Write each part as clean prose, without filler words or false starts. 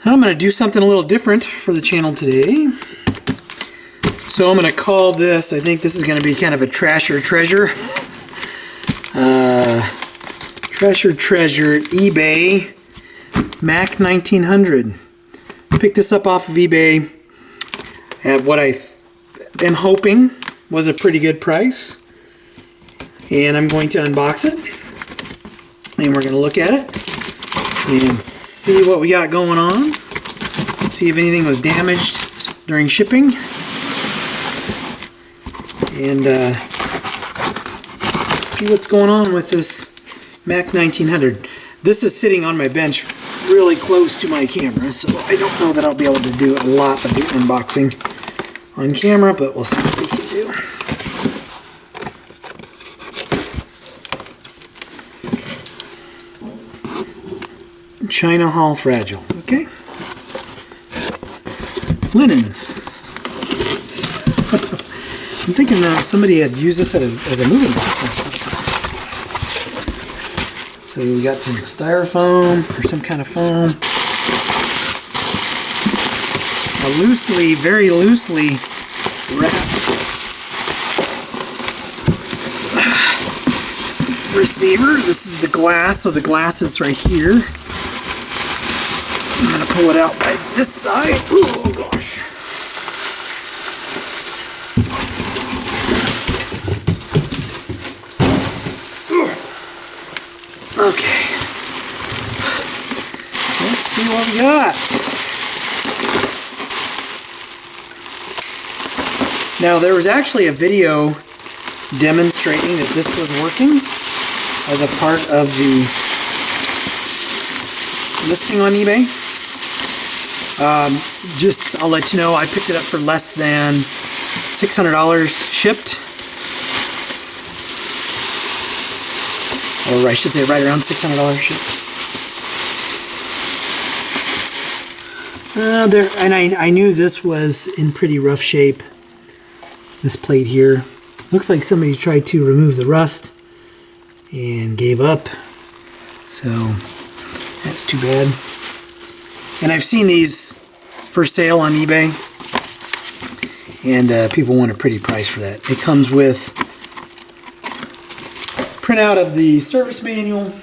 I'm going to do something a little different for the channel today. So I'm going to call this, I think this is going to be kind of a trash or treasure. Trash or treasure eBay Mac 1900. Picked this up off of eBay at what I am hoping was a pretty good price. And I'm going to unbox it. And we're going to look at it and see what we got going on. See if anything was damaged during shipping. And see what's going on with this Mac 1900. This is sitting on my bench really close to my camera, so I don't know that I'll be able to do a lot of the unboxing on camera, but we'll see what we can do. China Hall Fragile, okay? Linens. I'm thinking somebody had used this as a moving box. So we got some styrofoam or some kind of foam. A loosely, very loosely wrapped receiver. This is the glass, so the glass is right here. I'm going to pull it out by this side. Oh gosh. Okay, let's see what we got. Now there was actually a video demonstrating that this was working as a part of the listing on eBay. I'll let you know, I picked it up for less than $600 shipped. Or I should say right around $600 shipped. And I knew this was in pretty rough shape. This plate here. Looks like somebody tried to remove the rust and gave up. So that's too bad. And I've seen these for sale on eBay. And people want a pretty price for that. It comes with printout of the service manual.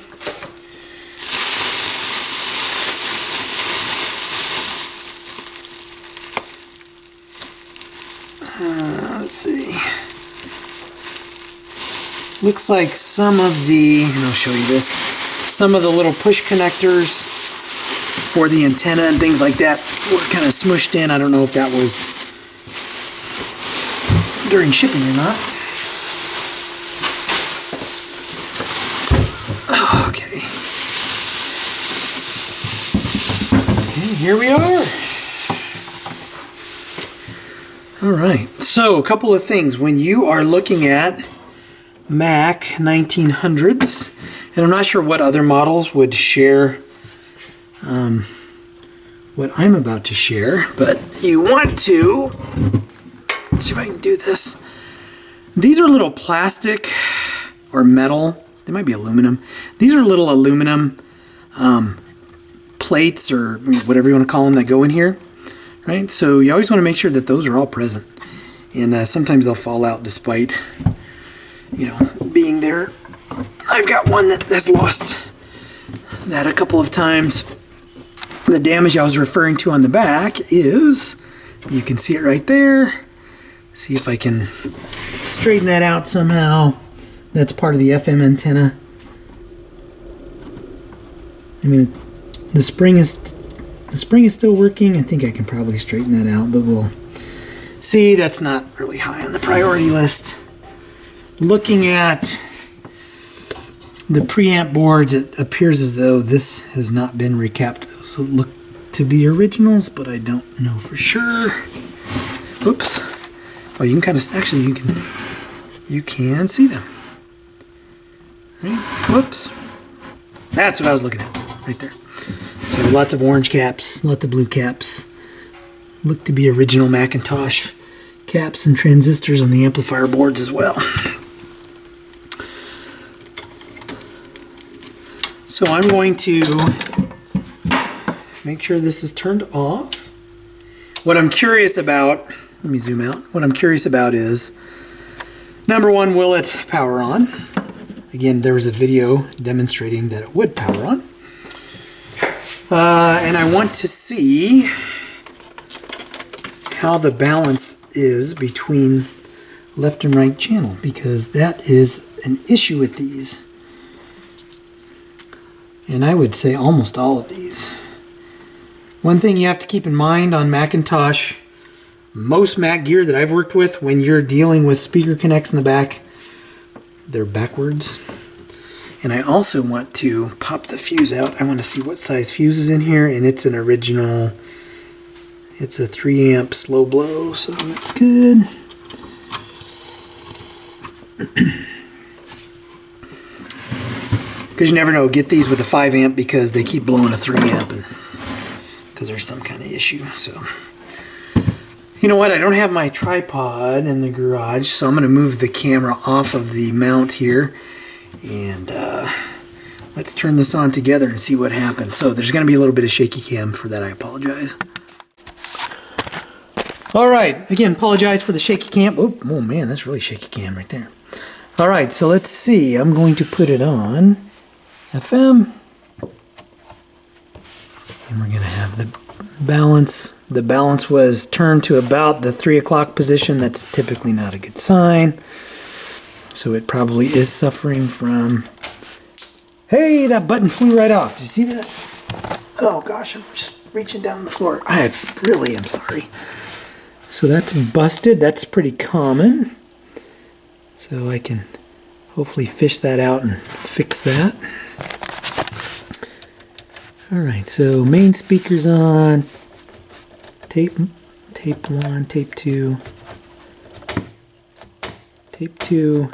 Let's see. Looks like some of the, and I'll show you this, some of the little push connectors for the antenna and things like that were kind of smushed in. I don't know if that was during shipping or not. Okay, here we are. All right, so a couple of things. When you are looking at Mac 1900s, and I'm not sure what other models would share what I'm about to share, but you want to, let's see if I can do this. These are little plastic or metal, they might be aluminum. These are little aluminum plates or whatever you want to call them that go in here, right? So you always want to make sure that those are all present. And sometimes they'll fall out despite, you know, being there. I've got one that has lost that a couple of times. The damage I was referring to on the back is, you can see it right there. See if I can straighten that out somehow. That's part of the FM antenna. I mean, the spring is still working. I think I can probably straighten that out, but we'll see. That's not really high on the priority list. Looking at the preamp boards, it appears as though this has not been recapped. Those look to be originals, but I don't know for sure. Oops. Oh, you can kind of, actually you can see them. Right? Whoops. That's what I was looking at, right there. So lots of orange caps, lots of blue caps. Look to be original McIntosh caps and transistors on the amplifier boards as well. So I'm going to make sure this is turned off. What I'm curious about, let me zoom out. What I'm curious about is, number one, will it power on? Again, there was a video demonstrating that it would power on. And I want to see how the balance is between left and right channel, because that is an issue with these. And I would say almost all of these. One thing you have to keep in mind on McIntosh, most Mac gear that I've worked with, when you're dealing with speaker connects in the back, they're backwards. And I also want to pop the fuse out. I want to see what size fuse is in here, and it's an original, it's a 3 amp slow blow, so that's good. Because you never know, get these with a 5 amp because they keep blowing a 3 amp and because there's some kind of issue. So, you know what? I don't have my tripod in the garage, so I'm going to move the camera off of the mount here, and let's turn this on together and see what happens. So there's going to be a little bit of shaky cam. For that, I apologize. All right, again, apologize for the shaky cam. Oh man, that's really shaky cam right there. All right, so let's see. I'm going to put it on FM. And we're going to have the balance. The balance was turned to about the 3 o'clock position. That's typically not a good sign. So it probably is suffering from... Hey, that button flew right off. Did you see that? Oh gosh, I'm just reaching down on the floor. I really am sorry. So that's busted. That's pretty common. So I can hopefully fish that out and fix that. Alright, so main speaker's on. Tape 1, tape 2. Tape 2.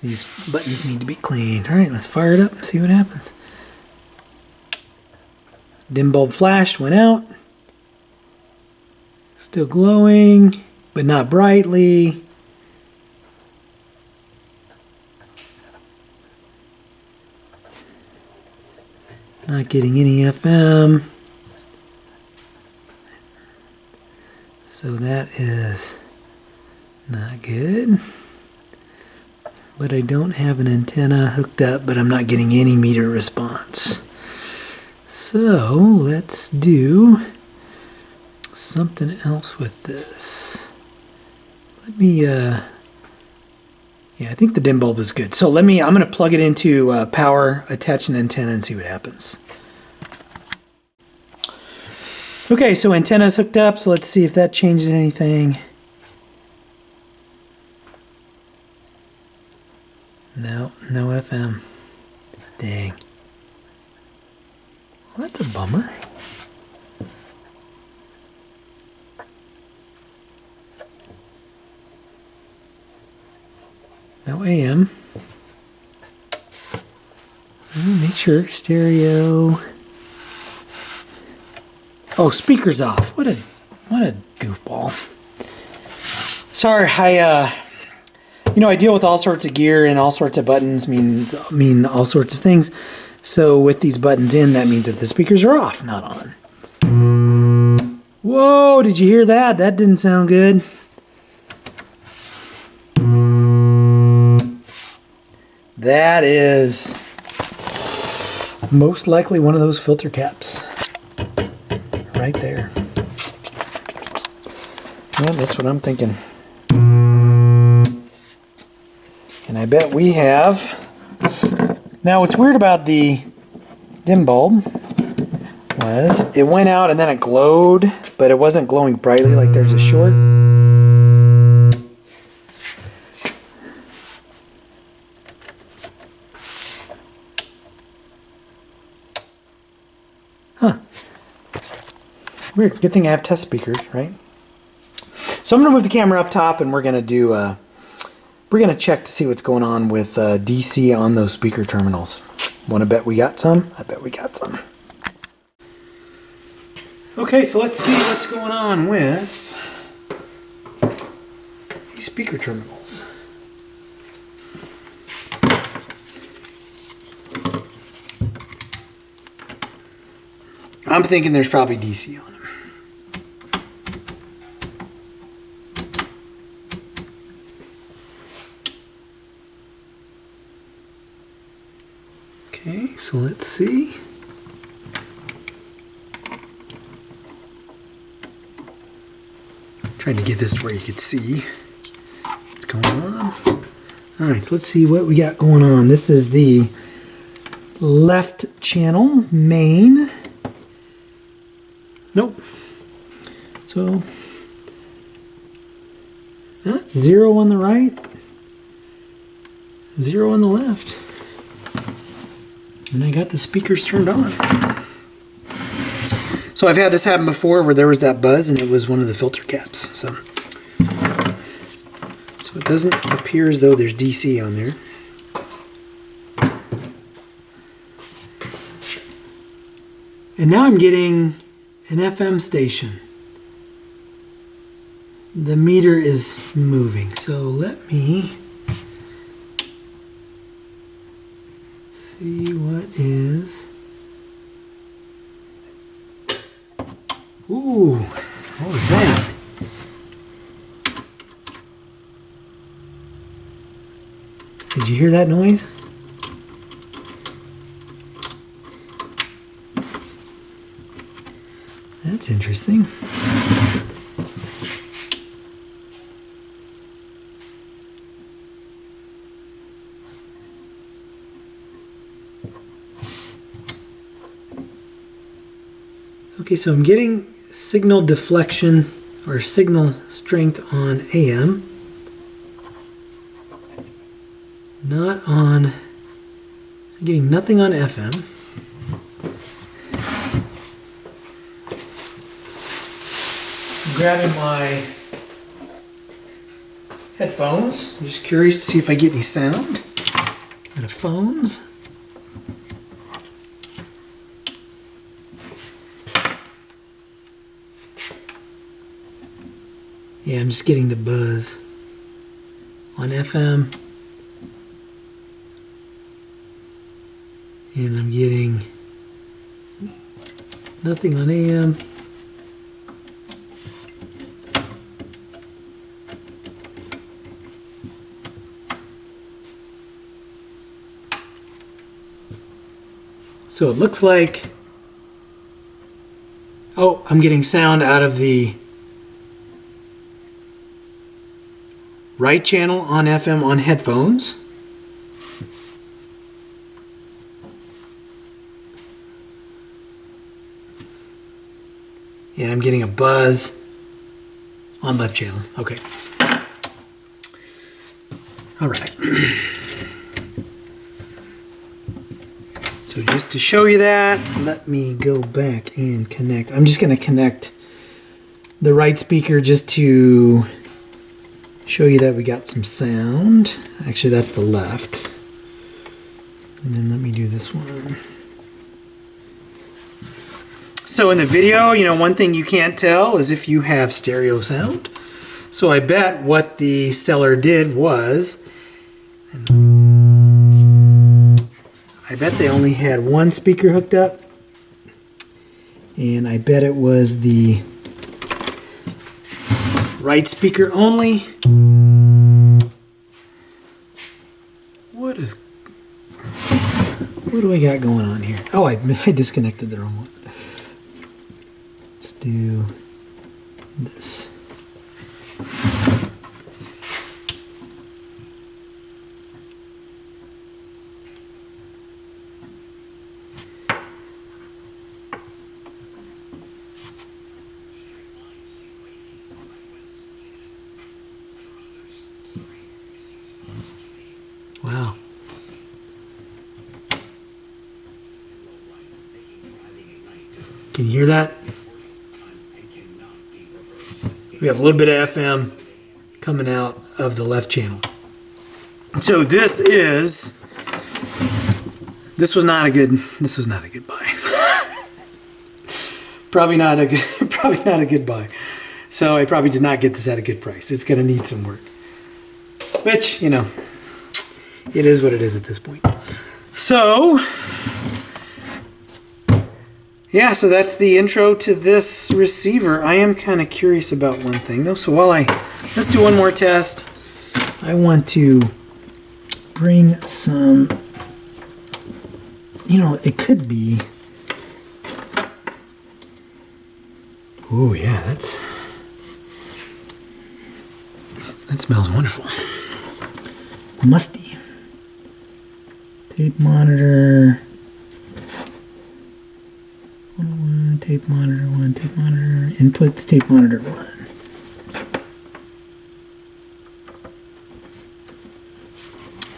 These buttons need to be cleaned. Alright, let's fire it up and see what happens. Dim bulb flashed, went out. Still glowing, but not brightly. Not getting any FM. So that is not good. But I don't have an antenna hooked up, but I'm not getting any meter response. So let's do something else with this. Let me, yeah, I think the dim bulb is good. So I'm going to plug it into power, attach an antenna, and see what happens. Okay, so antenna's hooked up, so let's see if that changes anything. No FM. Dang. Well, that's a bummer. No AM. Make sure stereo. Oh, speaker's off. What a goofball. Sorry, I deal with all sorts of gear, and all sorts of buttons mean all sorts of things. So with these buttons in, that means that the speakers are off, not on. Whoa, did you hear that? That didn't sound good. That is most likely one of those filter caps. Right there. Yeah, that's what I'm thinking. And I bet we have... Now what's weird about the dim bulb was it went out and then it glowed, but it wasn't glowing brightly like there's a short. Huh. Weird. Good thing I have test speakers, right? So I'm going to move the camera up top, and we're going to do... we're going to check to see what's going on with DC on those speaker terminals. Want to bet we got some? I bet we got some. Okay, so let's see what's going on with these speaker terminals. I'm thinking there's probably DC on them. Okay, so let's see. Trying to get this to where you could see what's going on. All right, so let's see what we got going on. This is the left channel, main. Nope. So that's 0 on the right, 0 on the left. And I got the speakers turned on. So I've had this happen before where there was that buzz and it was one of the filter caps. So it doesn't appear as though there's DC on there. And now I'm getting an FM station. The meter is moving. So let me see what is. Ooh, what was that? Did you hear that noise? That's interesting. Okay, so I'm getting signal deflection or signal strength on AM. Not on, I'm getting nothing on FM. I'm grabbing my headphones. I'm just curious to see if I get any sound out of phones. Yeah, I'm just getting the buzz on FM. And I'm getting nothing on AM. So it looks like, oh, I'm getting sound out of the right channel on FM on headphones. Yeah, I'm getting a buzz on left channel. Okay. All right. So just to show you that, let me go back and connect. I'm just going to connect the right speaker just to show you that we got some sound. Actually, that's the left. And then let me do this one. So in the video, you know, one thing you can't tell is if you have stereo sound. So I bet what the seller did was, I bet they only had one speaker hooked up. And I bet it was the right speaker only. What do I got going on here? Oh, I disconnected the wrong one. Let's do this. Wow. Can you hear that? We have a little bit of FM coming out of the left channel. So this was not a good buy. probably not a good buy. So I probably did not get this at a good price. It's going to need some work. Which, you know, it is what it is at this point. So yeah, so that's the intro to this receiver. I am kind of curious about one thing though. So let's do one more test. I want to bring some, it could be, oh yeah, that smells wonderful. Musty. Tape monitor. 101, tape monitor 1, tape monitor, inputs, tape monitor 1.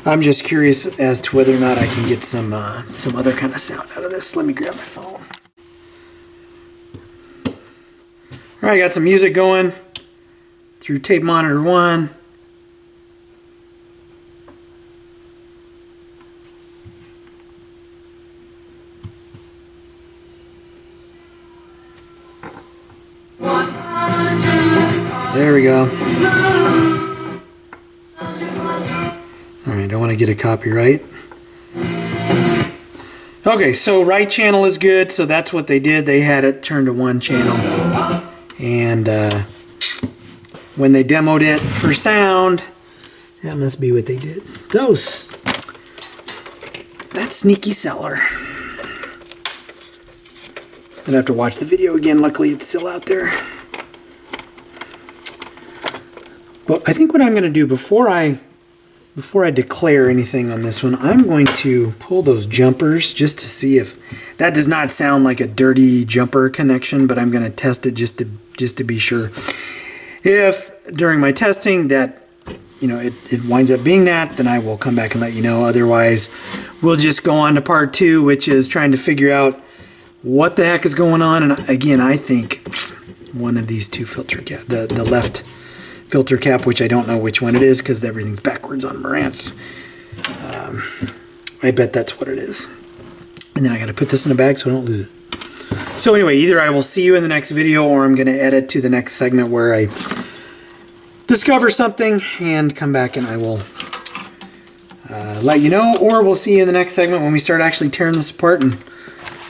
I'm just curious as to whether or not I can get some other kind of sound out of this. Let me grab my phone. All right, got some music going through tape monitor 1. There we go. All right, don't want to get a copyright. Okay, so right channel is good, so that's what they did. They had it turned to one channel. And when they demoed it for sound, that must be what they did. Dose. That sneaky seller. I'd have to watch the video again. Luckily, it's still out there. But I think what I'm going to do before I declare anything on this one, I'm going to pull those jumpers just to see if that does not sound like a dirty jumper connection, but I'm going to test it just to be sure. If during my testing that it winds up being that, then I will come back and let you know. Otherwise, we'll just go on to part 2, which is trying to figure out what the heck is going on. And again, I think one of these two filter cap, the left filter cap, which I don't know which one it is because everything's backwards on Marantz. I bet that's what it is. And then I got to put this in a bag so I don't lose it. So anyway, either I will see you in the next video or I'm going to edit to the next segment where I discover something and come back and I will let you know, or we'll see you in the next segment when we start actually tearing this apart and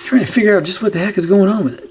trying to figure out just what the heck is going on with it.